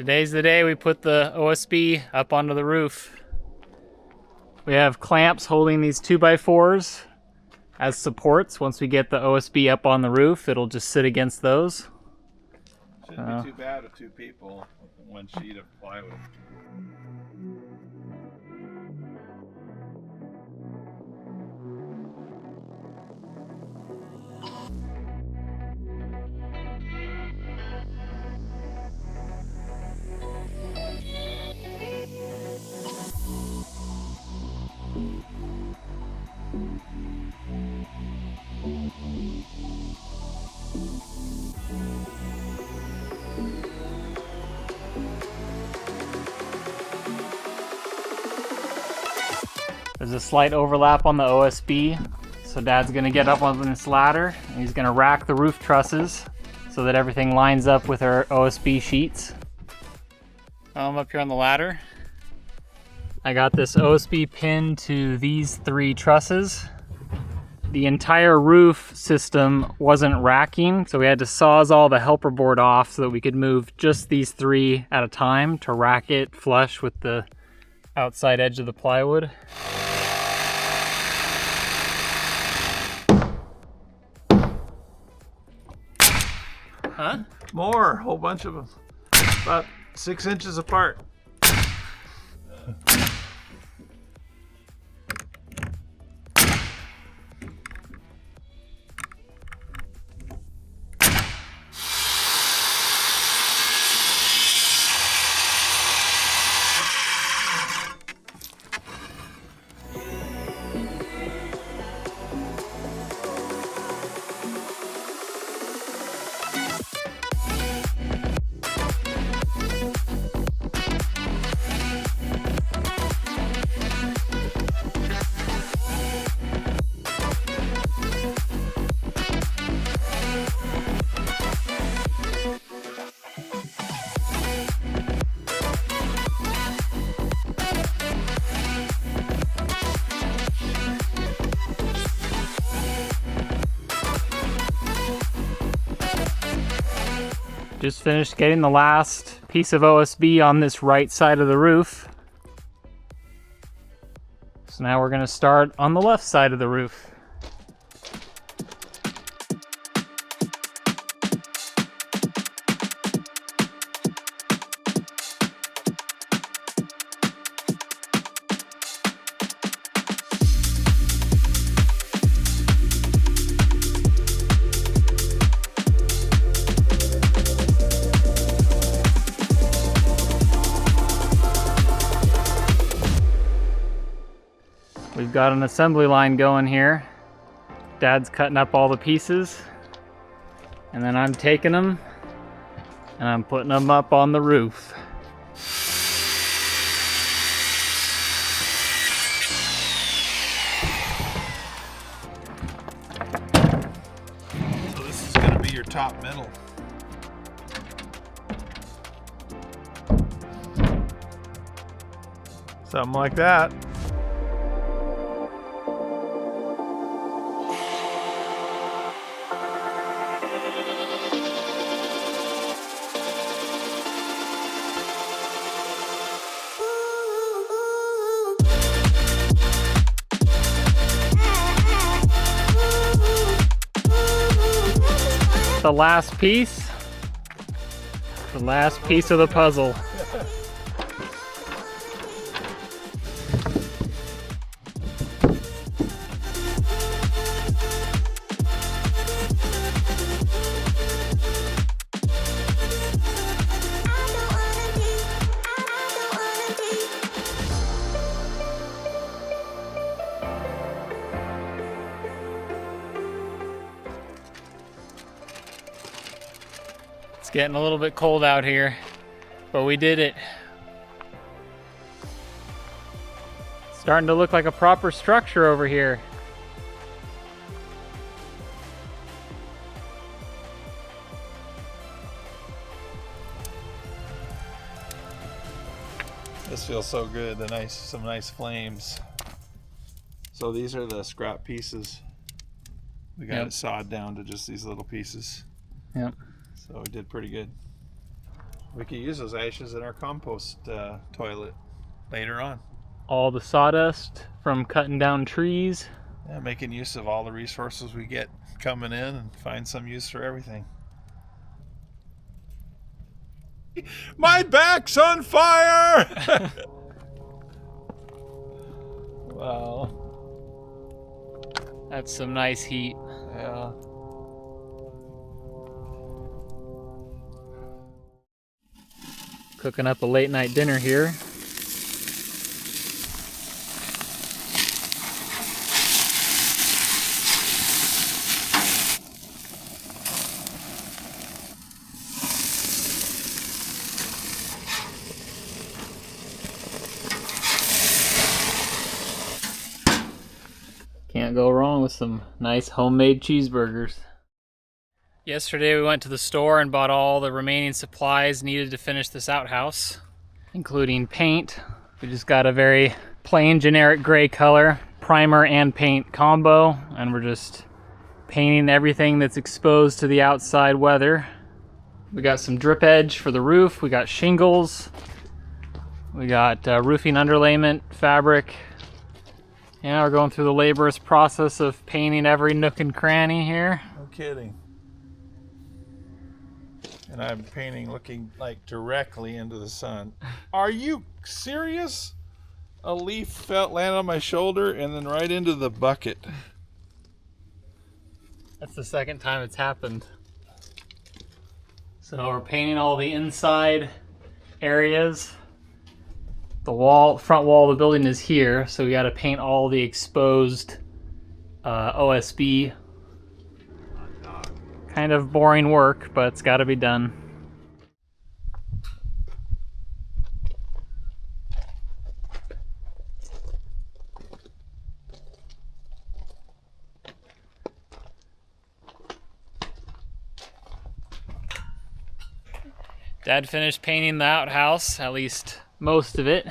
Today's the day we put the OSB up onto the roof. We have clamps holding these 2x4s as supports. Once we get the OSB up on the roof, it'll just sit against those. Shouldn't be too bad with two people with one sheet of plywood. There's a slight overlap on the OSB, so Dad's gonna get up on this ladder and he's gonna rack the roof trusses so that everything lines up with our OSB sheets. I'm up here on the ladder. I got this OSB pinned to these 3 trusses. The entire roof system wasn't racking, so we had to sawzall the helper board off so that we could move just these 3 at a time to rack it flush with the outside edge of the plywood. Huh? More, whole bunch of them. About 6 inches apart. Just finished getting the last piece of OSB on this right side of the roof. So now we're gonna start on the left side of the roof. We've got an assembly line going here. Dad's cutting up all the pieces, and then I'm taking them and I'm putting them up on the roof. So this is going to be your top middle. Something like that. The last piece of the puzzle. It's getting a little bit cold out here, but we did it. Starting to look like a proper structure over here. This feels so good. Some nice flames. So these are the scrap pieces. We got it sawed down to just these little pieces. Yep. So we did pretty good. We could use those ashes in our compost toilet later on. All the sawdust from cutting down trees. Yeah, making use of all the resources we get coming in and find some use for everything. My back's on fire! Wow. That's some nice heat. Yeah. Cooking up a late night dinner here. Can't go wrong with some nice homemade cheeseburgers. Yesterday we went to the store and bought all the remaining supplies needed to finish this outhouse, including paint. We just got a very plain generic gray color, primer and paint combo, and we're just painting everything that's exposed to the outside weather. We got some drip edge for the roof, we got shingles, we got roofing underlayment fabric. Yeah, we're going through the laborious process of painting every nook and cranny here. No kidding. And I'm painting looking like directly into the sun. Are you serious? A leaf landed on my shoulder and then right into the bucket. That's the second time it's happened. So we're painting all the inside areas. The front wall of the building is here, so we got to paint all the exposed OSB. Kind of boring work, but it's got to be done. Dad finished painting the outhouse, at least most of it.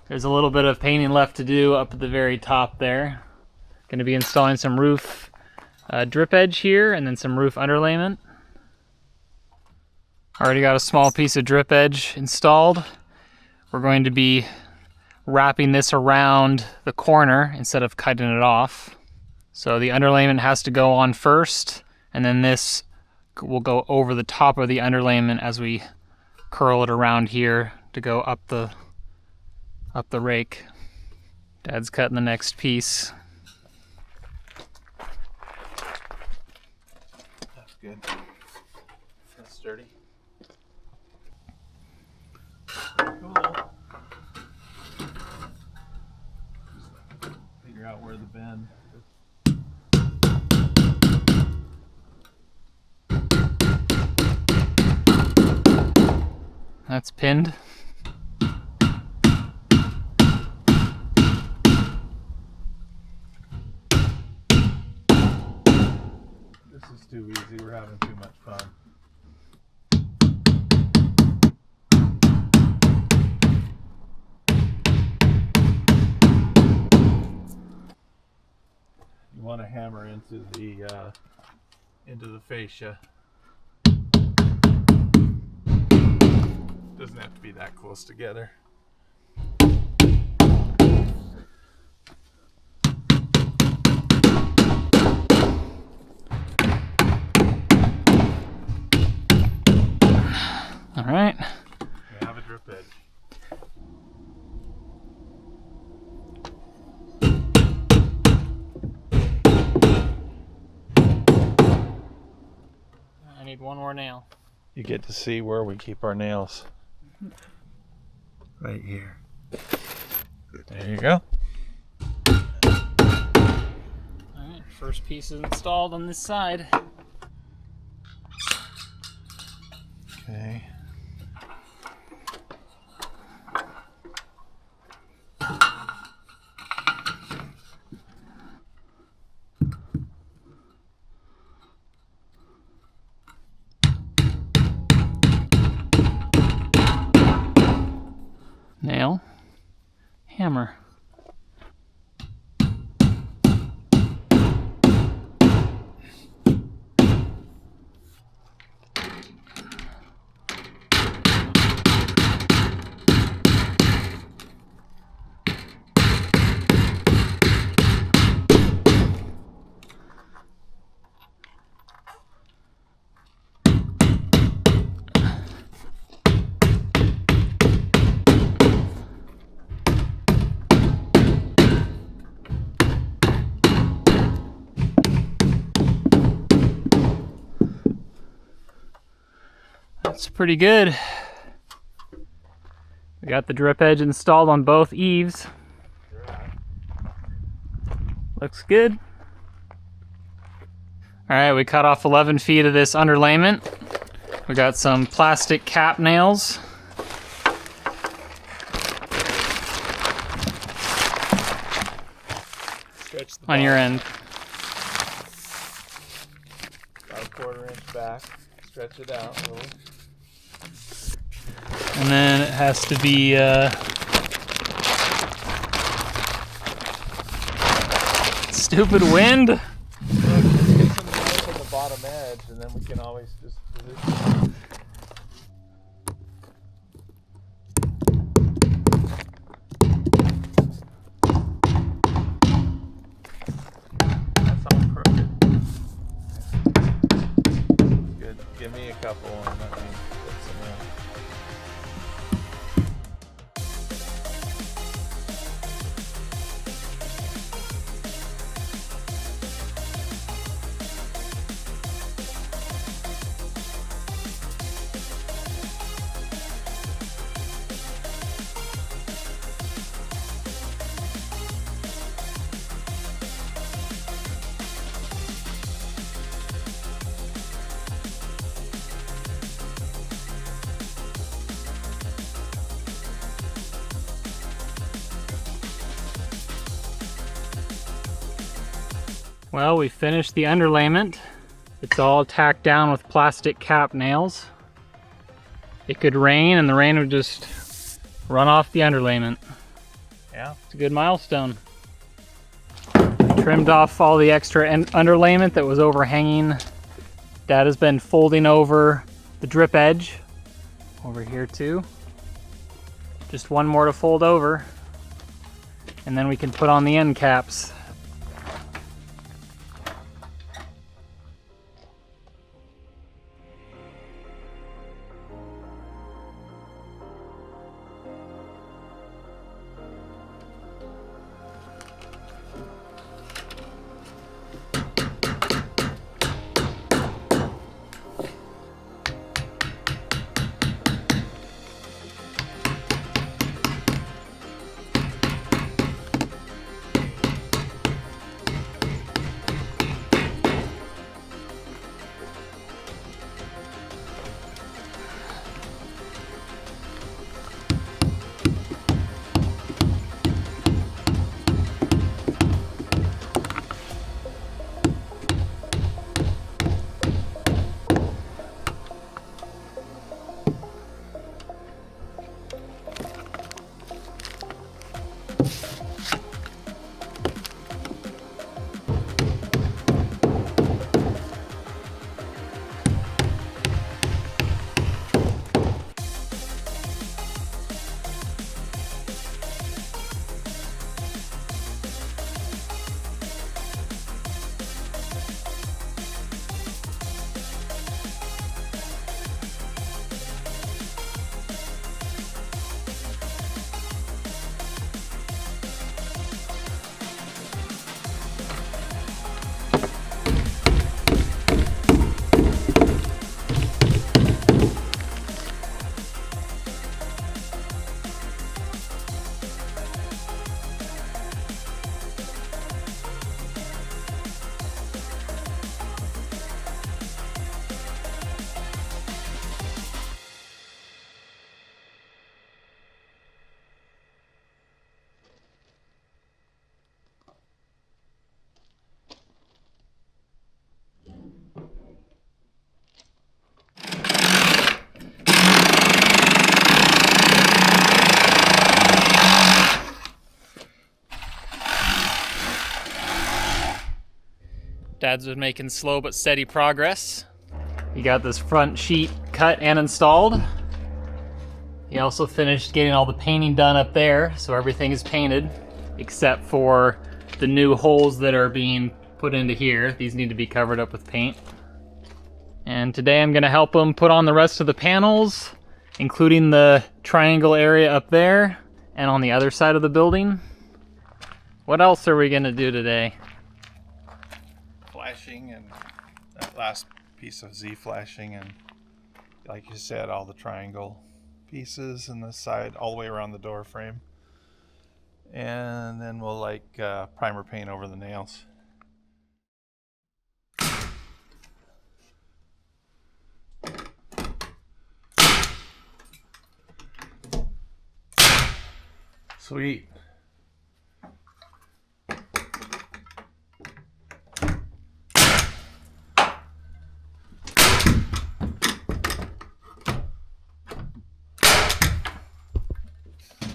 There's a little bit of painting left to do up at the very top there. Going to be installing some roof drip edge here and then some roof underlayment. Already got a small piece of drip edge installed. We're going to be wrapping this around the corner instead of cutting it off. So the underlayment has to go on first, and then this will go over the top of the underlayment as we curl it around here to go up the rake. Dad's cutting the next piece. That's good. That's sturdy. Cool. Figure out where the bend. That's pinned. This is too easy. We're having too much fun. You want to hammer into the fascia. Doesn't have to be that close together. All right. We have a drip edge. I need one more nail. You get to see where we keep our nails. Right here. There you go. Alright, first piece is installed on this side. Okay. Nail. Hammer. It's pretty good. We got the drip edge installed on both eaves. Looks good. All right, we cut off 11 feet of this underlayment. We got some plastic cap nails. Stretch the on your end. About a 1/4 inch back. Stretch it out a little. And then it has to be stupid wind. Well, just get some nails on the bottom edge, and then we can always just position. That's all crooked. Good. Give me a couple and let me put some in. Well, we finished the underlayment. It's all tacked down with plastic cap nails. It could rain and the rain would just run off the underlayment. Yeah. It's a good milestone. Trimmed off all the extra underlayment that was overhanging. Dad has been folding over the drip edge over here too. Just one more to fold over, and then we can put on the end caps. Dad's been making slow but steady progress. He got this front sheet cut and installed. He also finished getting all the painting done up there, so everything is painted except for the new holes that are being put into here. These need to be covered up with paint. And today I'm gonna help him put on the rest of the panels, including the triangle area up there and on the other side of the building. What else are we gonna do today? Flashing and that last piece of Z flashing and like you said, all the triangle pieces and the side all the way around the door frame. And then we'll like primer paint over the nails. Sweet.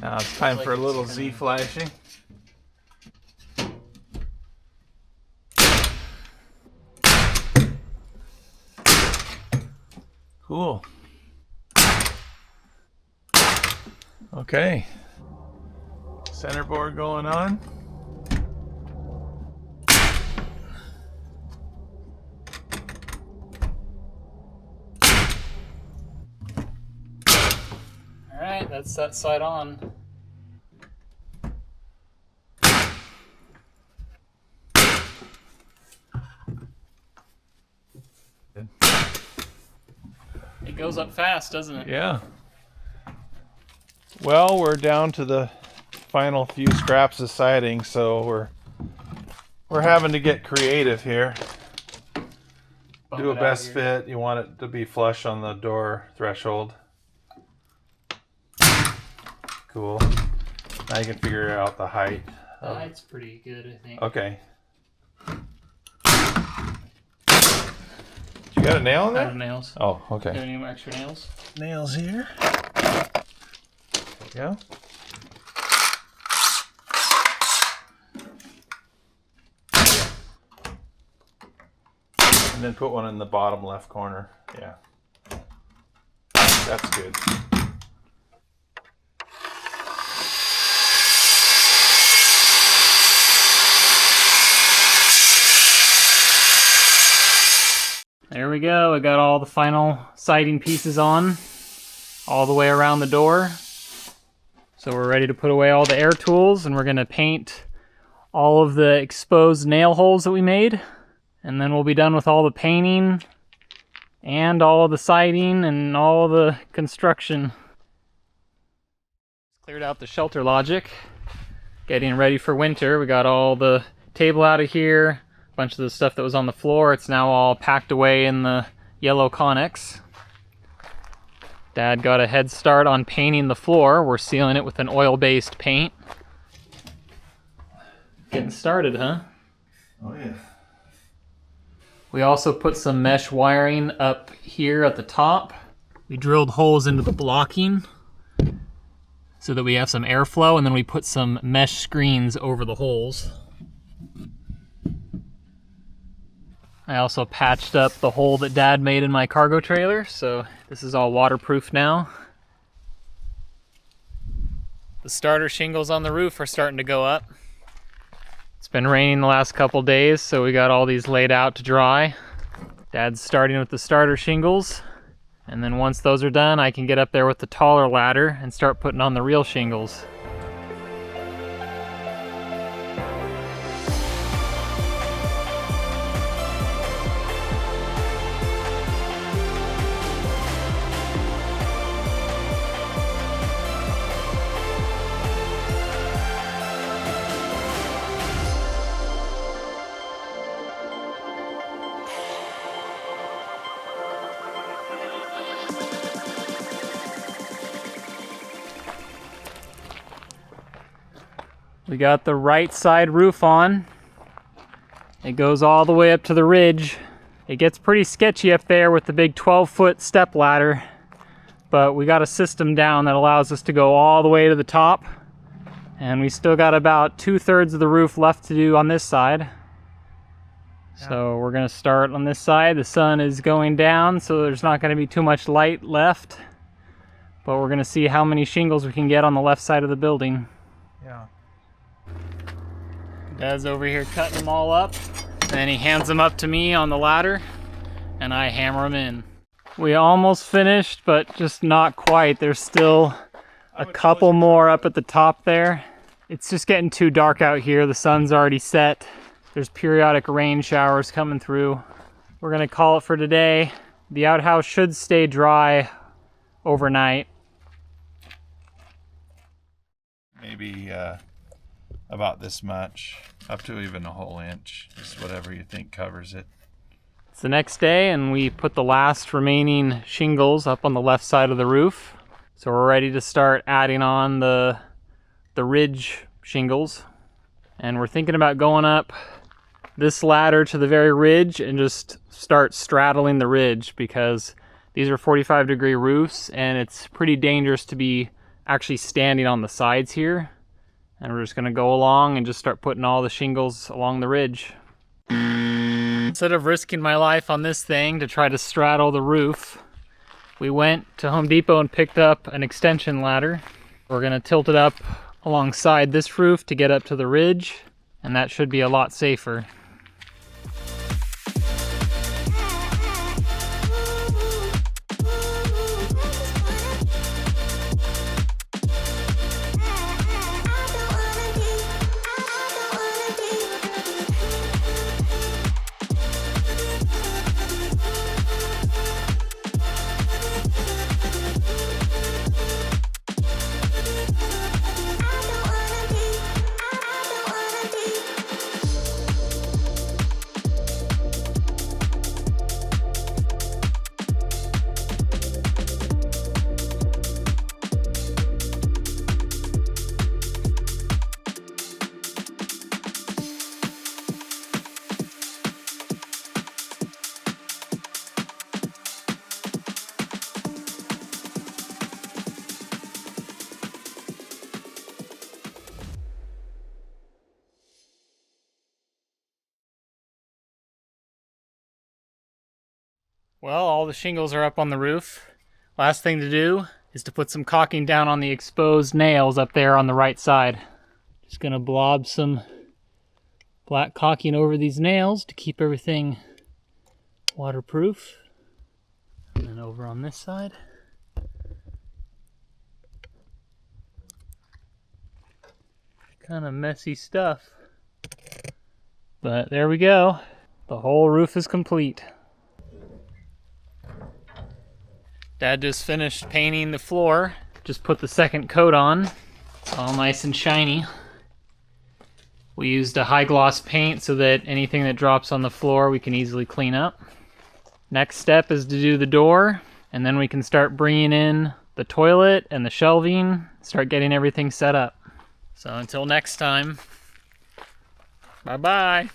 Now it's time for a little Z flashing. Cool. Okay. Center board going on. All right, that's that side on. It goes up fast, doesn't it? Yeah. Well, we're down to the final few scraps of siding, so we're having to get creative here. Do a best fit. You want it to be flush on the door threshold. Cool. Now you can figure out the height. The height's pretty good, I think. Okay. You got a nail in there? Out of nails. Oh, okay. Do you have any more extra nails? Nails here. Yeah. And then put one in the bottom left corner. Yeah. That's good. There we go. I got all the final siding pieces on all the way around the door. So we're ready to put away all the air tools, and we're going to paint all of the exposed nail holes that we made. And then we'll be done with all the painting and all the siding and all the construction. Cleared out the shelter logic. Getting ready for winter. We got all the table out of here. A bunch of the stuff that was on the floor, it's now all packed away in the yellow Connex. Dad got a head start on painting the floor. We're sealing it with an oil-based paint. Getting started, huh? Oh yeah. We also put some mesh wiring up here at the top. We drilled holes into the blocking so that we have some airflow, and then we put some mesh screens over the holes. I also patched up the hole that Dad made in my cargo trailer, so this is all waterproof now. The starter shingles on the roof are starting to go up. It's been raining the last couple days, so we got all these laid out to dry. Dad's starting with the starter shingles, and then once those are done, I can get up there with the taller ladder and start putting on the real shingles. We got the right side roof on. It goes all the way up to the ridge. It gets pretty sketchy up there with the big 12-foot step ladder, but we got a system down that allows us to go all the way to the top, and we still got about 2/3 of the roof left to do on this side. So we're gonna start on this side. The sun is going down, so there's not gonna be too much light left, but we're gonna see how many shingles we can get on the left side of the building. Yeah. Dad's over here cutting them all up, and then he hands them up to me on the ladder, and I hammer them in. We almost finished, but just not quite. There's still a couple more up at the top there. It's just getting too dark out here. The sun's already set. There's periodic rain showers coming through. We're gonna call it for today. The outhouse should stay dry overnight. Maybe about this much, up to even a whole inch, just whatever you think covers it. It's the next day and we put the last remaining shingles up on the left side of the roof. So we're ready to start adding on the ridge shingles. And we're thinking about going up this ladder to the very ridge and just start straddling the ridge, because these are 45-degree roofs and it's pretty dangerous to be actually standing on the sides here. And we're just gonna go along and just start putting all the shingles along the ridge. Instead of risking my life on this thing to try to straddle the roof, we went to Home Depot and picked up an extension ladder. We're gonna tilt it up alongside this roof to get up to the ridge, and that should be a lot safer. Well, all the shingles are up on the roof. Last thing to do is to put some caulking down on the exposed nails up there on the right side. Just gonna blob some black caulking over these nails to keep everything waterproof. And then over on this side. Kind of messy stuff. But there we go. The whole roof is complete. Dad just finished painting the floor. Just put the second coat on. It's all nice and shiny. We used a high gloss paint so that anything that drops on the floor we can easily clean up. Next step is to do the door, and then we can start bringing in the toilet and the shelving, start getting everything set up. So until next time, bye-bye.